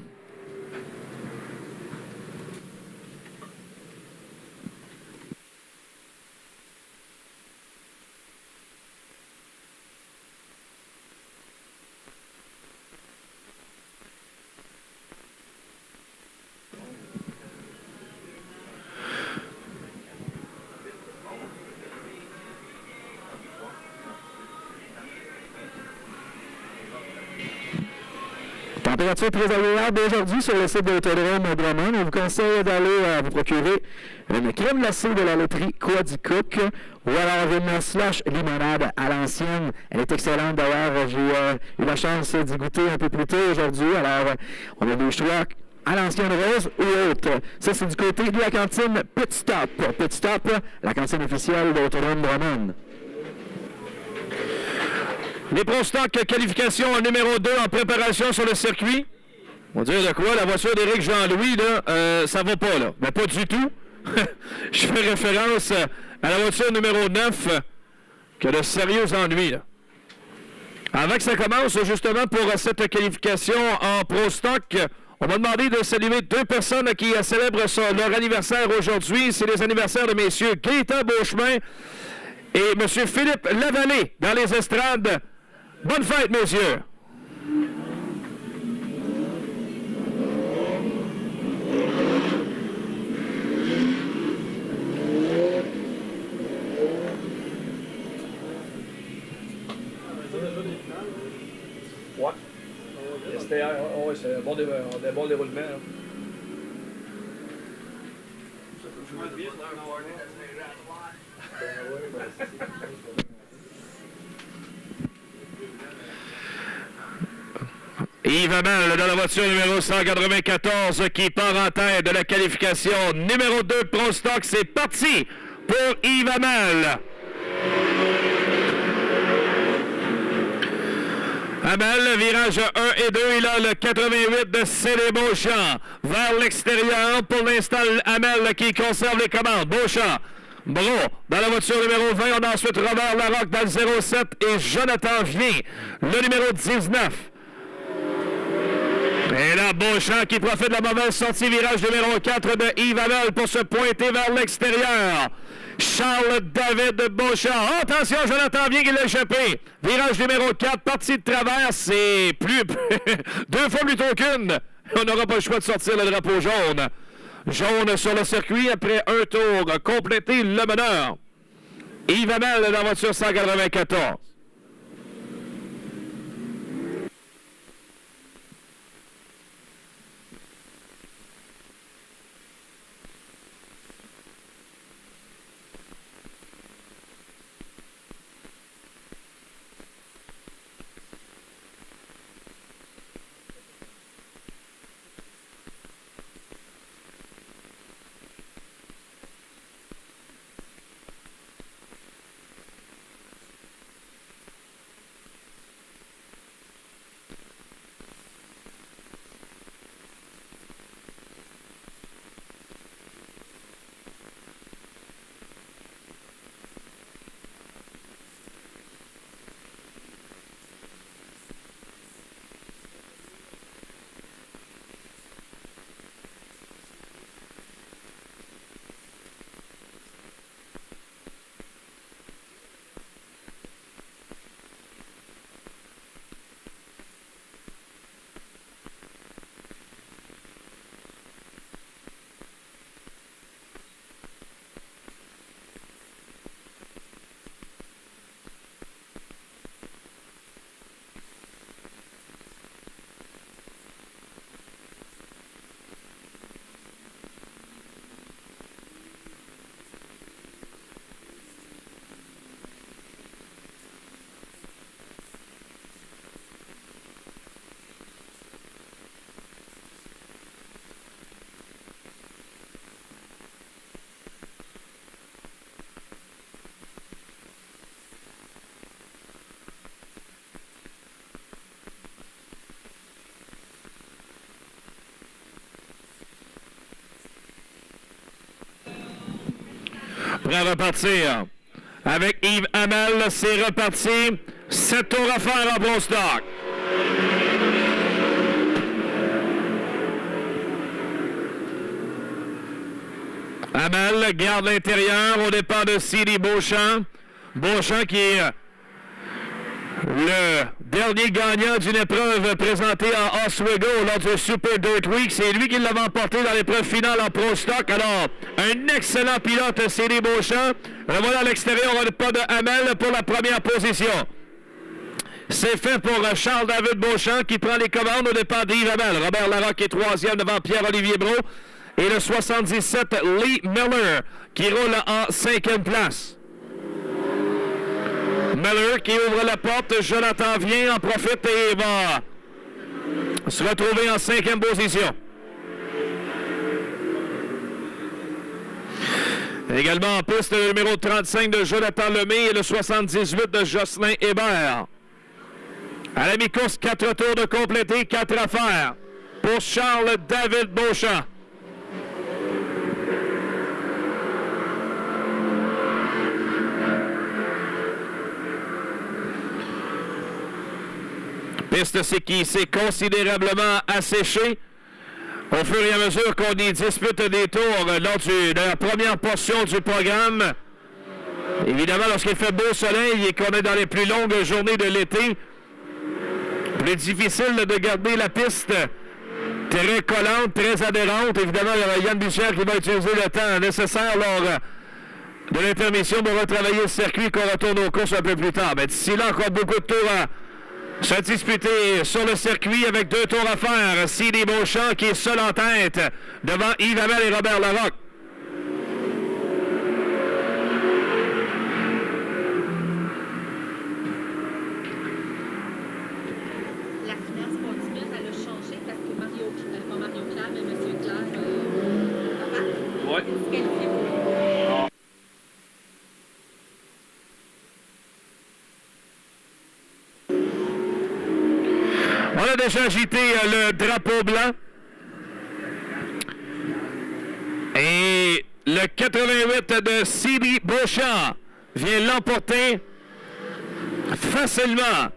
Température très agréable aujourd'hui sur le site de l'Autodrome Drummond. On vous conseille d'aller vous procurer une crème glacée de la laiterie Quadicook ou alors une slush limonade à l'ancienne. Elle est excellente d'ailleurs. J'ai eu la chance d'y goûter un peu plus tôt aujourd'hui. Alors, on a des choix à l'ancienne rose ou autre. Ça, c'est du côté de la cantine Pit Stop. Pit Stop, la cantine officielle de l'Autodrome Drummond. Les Pro Stock qualification numéro 2 en préparation sur le circuit. On va dire de quoi? La voiture d'Éric Jean-Louis, là, ça va pas, là. Mais pas du tout. Je fais référence à la voiture numéro 9 qui a de sérieux ennuis, là. Avant que ça commence, justement, pour cette qualification en Pro Stock, on m'a demandé de saluer deux personnes qui célèbrent leur anniversaire aujourd'hui. C'est les anniversaires de messieurs Gaëtan Beauchemin et M. Philippe Lavallée dans les estrades. Bonne fête, messieurs! Ouais. C'était un bon déroulement. Hein. Yves Hamel dans la voiture numéro 194 qui part en tête de la qualification numéro 2 Pro Stock. C'est parti pour Yves Hamel. Hamel, virage 1 et 2, il a le 88 de Cédé Beauchamp vers l'extérieur. Pour l'instant, Hamel qui conserve les commandes. Beauchamp, Bro, dans la voiture numéro 20, on a ensuite Robert Larocque dans le 07 et Jonathan Vien, le numéro 19. Et là, Beauchamp qui profite de la mauvaise sortie, virage numéro 4 de Yves Hamel pour se pointer vers l'extérieur. Charles-David Beauchamp. Attention, Jonathan Vien qui l'a échappé. Virage numéro 4, partie de travers, c'est plus deux fois plutôt qu'une. On n'aura pas le choix de sortir le drapeau jaune. Jaune sur le circuit après un tour. Compléter le meneur. Yves Hamel dans la voiture 194. Prêt à repartir. Avec Yves Hamel, c'est reparti. 7 tours à faire en Pro Stock. Hamel garde l'intérieur au départ de C.D. Beauchamp. Beauchamp qui est le dernier gagnant d'une épreuve présentée à Oswego lors du Super Dirt Week. C'est lui qui l'avait emporté dans l'épreuve finale en Pro Stock. Alors, un excellent pilote, C.D. Beauchamp. Voilà à l'extérieur, on n'a pas de Hamel pour la première position. C'est fait pour Charles-David Beauchamp qui prend les commandes au départ d'Yves Hamel. Robert Larocque est troisième devant Pierre-Olivier Brault. Et le 77, Lee Miller, qui roule en 5e place. Miller qui ouvre la porte. Jonathan vient, en profite et va se retrouver en 5e position. Également en piste, le numéro 35 de Jonathan Lemay et le 78 de Jocelyn Hébert. À la mi-course, 4 tours de compléter, 4 à faire pour Charles-David Beauchamp. Piste qui s'est considérablement asséchée au fur et à mesure qu'on y dispute des tours lors de la première portion du programme. Évidemment, lorsqu'il fait beau soleil et qu'on est dans les plus longues journées de l'été, plus difficile de garder la piste très collante, très adhérente. Évidemment, il y aura Yann Bussière qui va utiliser le temps nécessaire lors de l'intermission pour retravailler le circuit qu'on retourne aux courses un peu plus tard. Mais d'ici là, encore beaucoup de tours à se disputer sur le circuit avec 2 tours à faire. C.D. Beauchamp qui est seul en tête devant Yves Hamel et Robert Larocque. La finance continue, elle a changé parce que Mario Claire, mais M. Claire, papa, Ouais. est disqualifié. On a déjà agité le drapeau blanc. Et le 88 de C.D. Beauchamp vient l'emporter facilement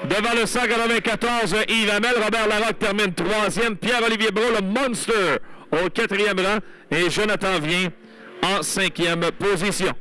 devant le 194 Yves Hamel. Robert Larocque termine 3e. Pierre-Olivier Brault, le Monster, au 4e rang. Et Jonathan vient en 5e position.